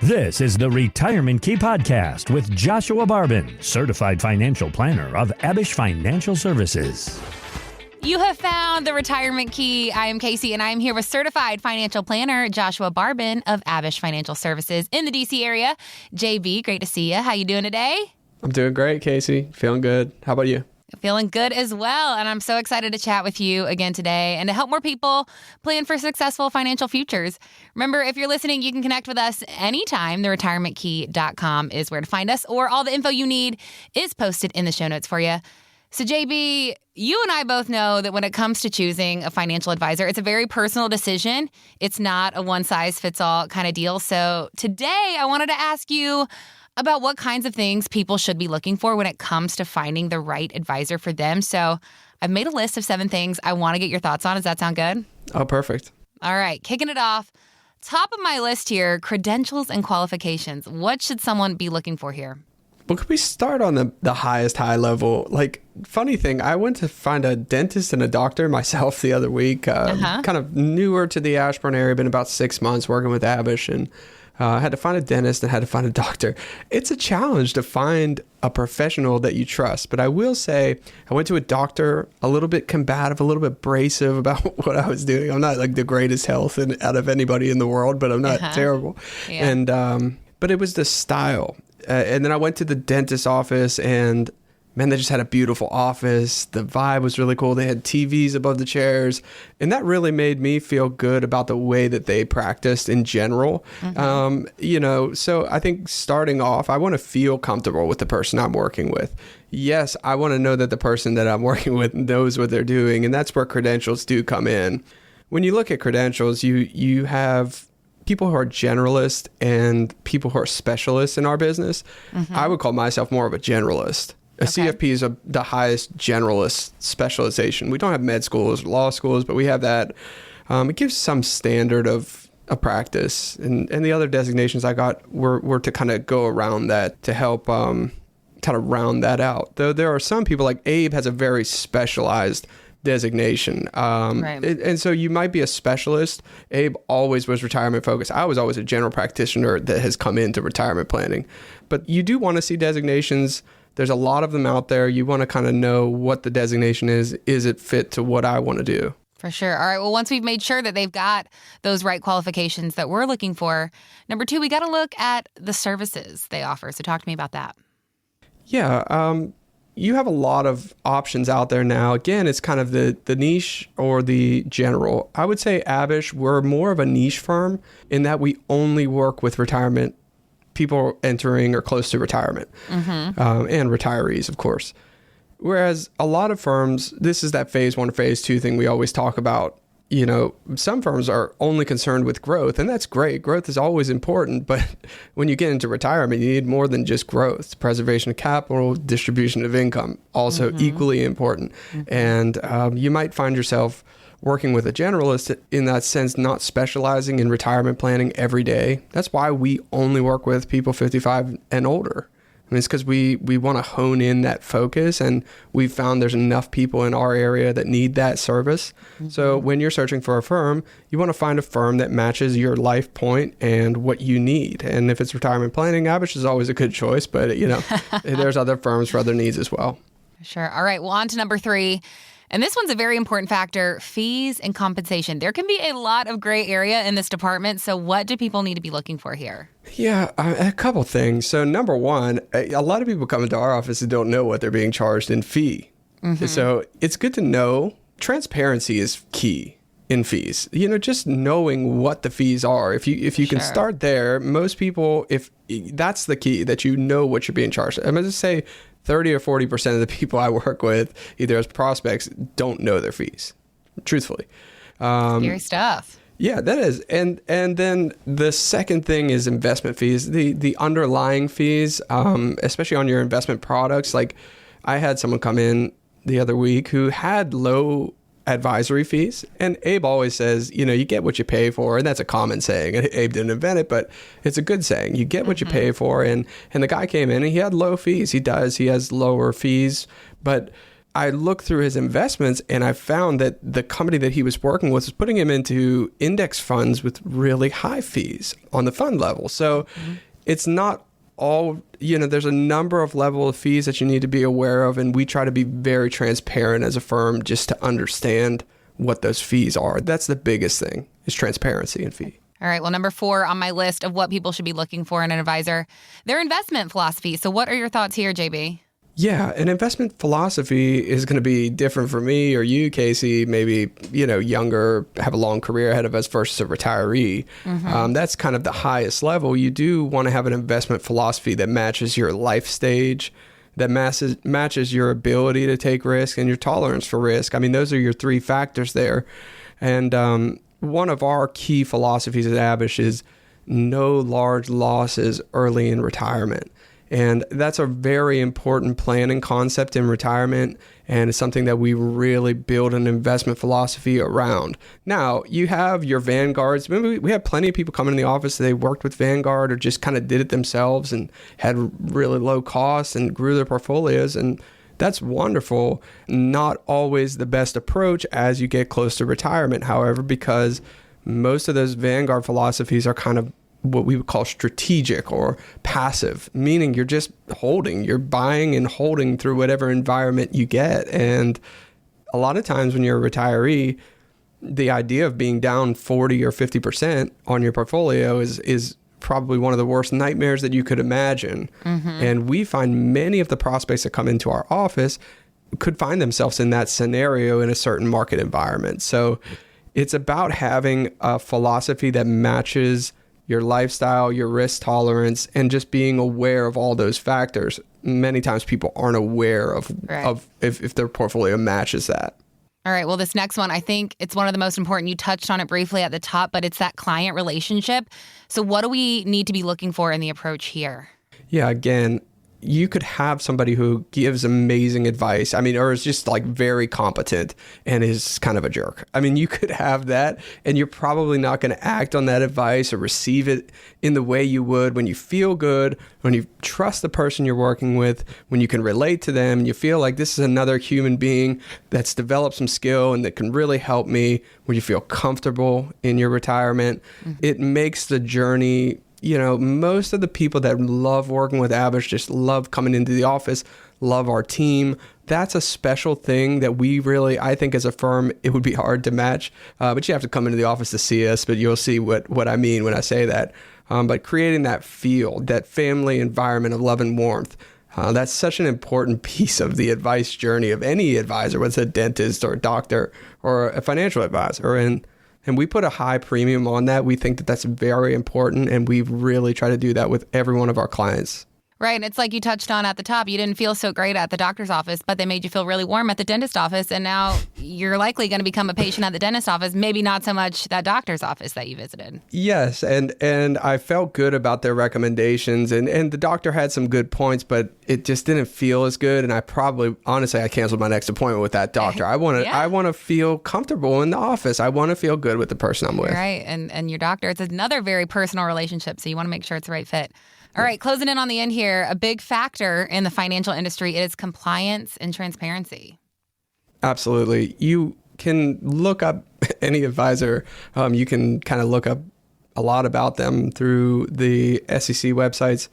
This is the Retirement Key Podcast with Joshua Barbin, Certified Financial Planner of Abish Financial Services. You have found the Retirement Key. I am Casey, and I am here with Certified Financial Planner Joshua Barbin of Abish Financial Services in the D.C. area. JB, great to see you. How you doing today? I'm doing great, Casey. Feeling good. How about you? Feeling good as well, and I'm so excited to chat with you again today and to help more people plan for successful financial futures. Remember, if you're listening, you can connect with us anytime. TheRetirementKey.com is where to find us, or all the info you need is posted in the show notes for you. So, JB, you and I both know that when it comes to choosing a financial advisor, it's a very personal decision. It's not a one-size-fits-all kind of deal. So today, I wanted to ask you about what kinds of things people should be looking for when it comes to finding the right advisor for them. So I've made a list of 7 things I want to get your thoughts on. Does that sound good? Oh, perfect. All right, kicking it off. Top of my list here, credentials and qualifications. What should someone be looking for here? Well, could we start on the highest high level? Like, funny thing, I went to find a dentist and a doctor myself the other week. Kind of newer to the Ashburn area, been about 6 months working with Abish, and had to find a dentist and had to find a doctor. It's a challenge to find a professional that you trust. But I will say, I went to a doctor, a little bit combative, a little bit abrasive about what I was doing. I'm not like the greatest health out of anybody in the world, but I'm not terrible. Yeah. And but it was the style. And then I went to the dentist's office, and man, they just had a beautiful office. The vibe was really cool. They had TVs above the chairs, and that really made me feel good about the way that they practiced in general. So I think starting off, I want to feel comfortable with the person I'm working with. Yes, I want to know that the person that I'm working with knows what they're doing, and that's where credentials do come in. When you look at credentials, you have people who are generalists and people who are specialists in our business. I would call myself more of a generalist. A CFP is the highest generalist specialization. We don't have med schools, law schools, but we have that. It gives some standard of a practice. And the other designations I got were to kind of go around that to help kind of round that out. Though there are some people, like Abe has a very specialized designation. Right. And so you might be a specialist. Abe always was retirement focused. I was always a general practitioner that has come into retirement planning. But you do want to see designations. There's a lot of them out there. You want to kind of know what the designation is. Is it fit to what I want to do? For sure. All right. Well, once we've made sure that they've got those right qualifications that we're looking for, number 2, we got to look at the services they offer. So talk to me about that. Yeah. You have a lot of options out there now. Again, it's kind of the niche or the general. I would say Abish, we're more of a niche firm in that we only work with retirement people entering or close to retirement, and retirees, of course. Whereas a lot of firms, this is that phase 1, phase 2 thing we always talk about. You know, some firms are only concerned with growth, and that's great. Growth is always important, but when you get into retirement, you need more than just growth. Preservation of capital, distribution of income, also equally important. And you might find yourself working with a generalist in that sense, not specializing in retirement planning every day. That's why we only work with people 55 and older. I mean, it's because we want to hone in that focus, and we've found there's enough people in our area that need that service. So when you're searching for a firm, you want to find a firm that matches your life point and what you need. And if it's retirement planning, Abish is always a good choice, but there's other firms for other needs as well. Sure. All right. Well, on to number 3. And this one's a very important factor, fees and compensation. There can be a lot of gray area in this department. So what do people need to be looking for here? Yeah, a couple things. So number 1, a lot of people come into our office and don't know what they're being charged in fee. So it's good to know. Transparency is key in fees. Just knowing what the fees are. If you can start there, most people, if that's the key, that you know what you're being charged. I'm going to say 30 or 40% of the people I work with, either as prospects, don't know their fees, truthfully. Scary stuff. Yeah, that is. And then the second thing is investment fees, the underlying fees, especially on your investment products. Like I had someone come in the other week who had low advisory fees. And Abe always says, you get what you pay for. And that's a common saying. Abe didn't invent it, but it's a good saying. You get what you pay for. And the guy came in and he had low fees. He has lower fees. But I looked through his investments and I found that the company that he was working with was putting him into index funds with really high fees on the fund level. So it's not all, there's a number of level of fees that you need to be aware of. And we try to be very transparent as a firm just to understand what those fees are. That's the biggest thing, is transparency and fee. All right. Well, number 4 on my list of what people should be looking for in an advisor, their investment philosophy. So what are your thoughts here, JB? Yeah, an investment philosophy is going to be different for me or you, Casey, maybe, younger, have a long career ahead of us versus a retiree. That's kind of the highest level. You do want to have an investment philosophy that matches your life stage, that matches your ability to take risk and your tolerance for risk. I mean, those are your 3 factors there. And one of our key philosophies at Abish is no large losses early in retirement. And that's a very important planning concept in retirement, and it's something that we really build an investment philosophy around. Now, you have your Vanguards. We have plenty of people coming in the office, they worked with Vanguard or just kind of did it themselves and had really low costs and grew their portfolios, and that's wonderful. Not always the best approach as you get close to retirement, however, because most of those Vanguard philosophies are kind of what we would call strategic or passive, meaning you're just holding, you're buying and holding through whatever environment you get. And a lot of times when you're a retiree, the idea of being down 40 or 50% on your portfolio is probably one of the worst nightmares that you could imagine. And we find many of the prospects that come into our office could find themselves in that scenario in a certain market environment. So it's about having a philosophy that matches your lifestyle, your risk tolerance, and just being aware of all those factors. Many times people aren't aware of if their portfolio matches that. All right. Well, this next one, I think it's one of the most important. You touched on it briefly at the top, but it's that client relationship. So what do we need to be looking for in the approach here? Yeah, again, you could have somebody who gives amazing advice. I mean, or is just like very competent and is kind of a jerk. I mean, you could have that and you're probably not going to act on that advice or receive it in the way you would when you feel good, when you trust the person you're working with, when you can relate to them and you feel like this is another human being that's developed some skill and that can really help me, when you feel comfortable in your retirement. It makes the journey. Most of the people that love working with Abish just love coming into the office, love our team. That's a special thing that we really, I think as a firm, it would be hard to match. But you have to come into the office to see us, but you'll see what I mean when I say that. But creating that feel, that family environment of love and warmth, that's such an important piece of the advice journey of any advisor, whether it's a dentist or a doctor or a financial advisor. And we put a high premium on that. We think that that's very important, and we really try to do that with every one of our clients. Right. And it's like you touched on at the top. You didn't feel so great at the doctor's office, but they made you feel really warm at the dentist office. And now you're likely going to become a patient at the dentist office, maybe not so much that doctor's office that you visited. Yes. And I felt good about their recommendations. And the doctor had some good points, but it just didn't feel as good. And I canceled my next appointment with that doctor. I want to feel comfortable in the office. I want to feel good with the person I'm with. Right. And your doctor, it's another very personal relationship. So you want to make sure it's the right fit. All right, closing in on the end here, a big factor in the financial industry is compliance and transparency. Absolutely. You can look up any advisor. You can kind of look up a lot about them through the SEC websites,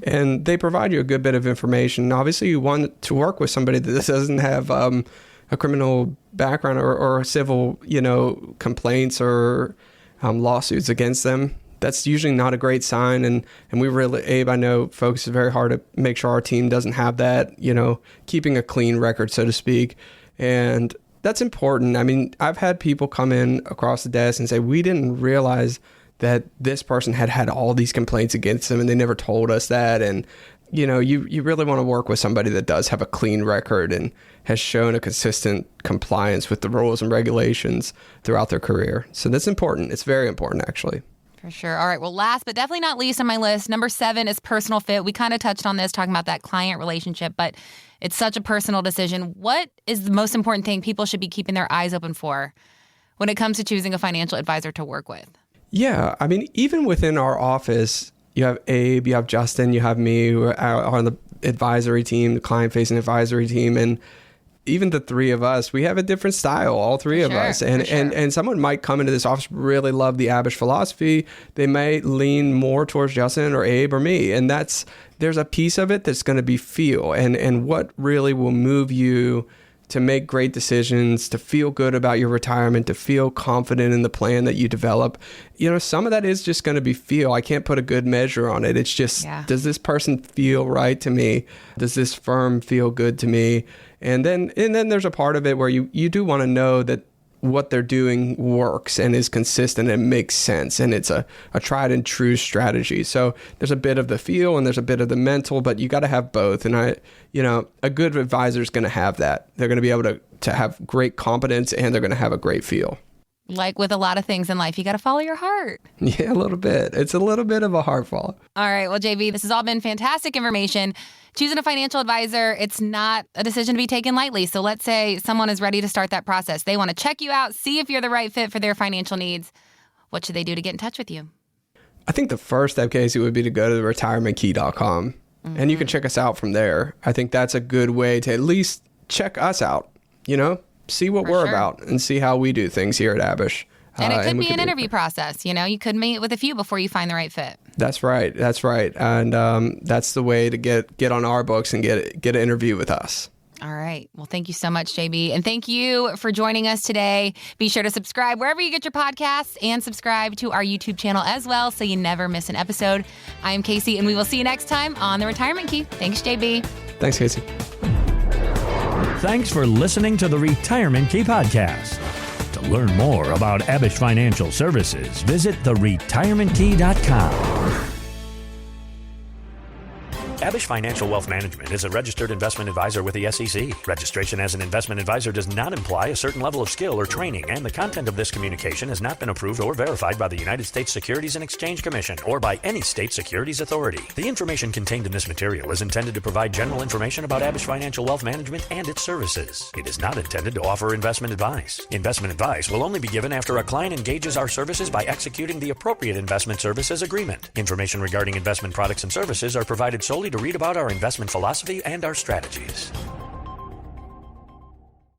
and they provide you a good bit of information. Obviously, you want to work with somebody that doesn't have a criminal background or civil, complaints or lawsuits against them. That's usually not a great sign. And we really, Abe, I know folks is very hard to make sure our team doesn't have that, keeping a clean record, so to speak. And that's important. I mean, I've had people come in across the desk and say, we didn't realize that this person had all these complaints against them and they never told us that. And, you really want to work with somebody that does have a clean record and has shown a consistent compliance with the rules and regulations throughout their career. So that's important. It's very important, actually. For sure. All right. Well, last but definitely not least on my list, number 7 is personal fit. We kind of touched on this, talking about that client relationship, but it's such a personal decision. What is the most important thing people should be keeping their eyes open for when it comes to choosing a financial advisor to work with? Yeah. I mean, even within our office, you have Abe, you have Justin, you have me, who are on the advisory team, the client-facing advisory team, and even the three of us, we have a different style, all three of us. And someone might come into this office, really love the Abish philosophy. They may lean more towards Justin or Abe or me. And there's a piece of it that's going to be feel and what really will move you to make great decisions, to feel good about your retirement, to feel confident in the plan that you develop. Some of that is just going to be feel. I can't put a good measure on it. It's just, does this person feel right to me? Does this firm feel good to me? And then there's a part of it where you do want to know that what they're doing works and is consistent and makes sense. And it's a tried and true strategy. So there's a bit of the feel and there's a bit of the mental, but you got to have both. And a good advisor is going to have that. They're going to be able to have great competence and they're going to have a great feel. Like with a lot of things in life, you got to follow your heart. Yeah, a little bit. It's a little bit of a heart follow. All right. Well, JB, this has all been fantastic information. Choosing a financial advisor, it's not a decision to be taken lightly. So let's say someone is ready to start that process. They want to check you out, see if you're the right fit for their financial needs. What should they do to get in touch with you? I think the first step, Casey, would be to go to the retirementkey.com. And you can check us out from there. I think that's a good way to at least check us out, see what we're about and see how we do things here at Abish. And it could be an interview process. You could meet with a few before you find the right fit. That's right. And that's the way to get on our books and get an interview with us. All right. Well, thank you so much, JB. And thank you for joining us today. Be sure to subscribe wherever you get your podcasts and subscribe to our YouTube channel as well so you never miss an episode. I am Casey, and we will see you next time on The Retirement Key. Thanks, JB. Thanks, Casey. Thanks for listening to the Retirement Key Podcast. To learn more about Abish Financial Services, visit theretirementkey.com. Abish Financial Wealth Management is a registered investment advisor with the SEC. Registration as an investment advisor does not imply a certain level of skill or training, and the content of this communication has not been approved or verified by the United States Securities and Exchange Commission or by any state securities authority. The information contained in this material is intended to provide general information about Abish Financial Wealth Management and its services. It is not intended to offer investment advice. Investment advice will only be given after a client engages our services by executing the appropriate investment services agreement. Information regarding investment products and services are provided solely to read about our investment philosophy and our strategies.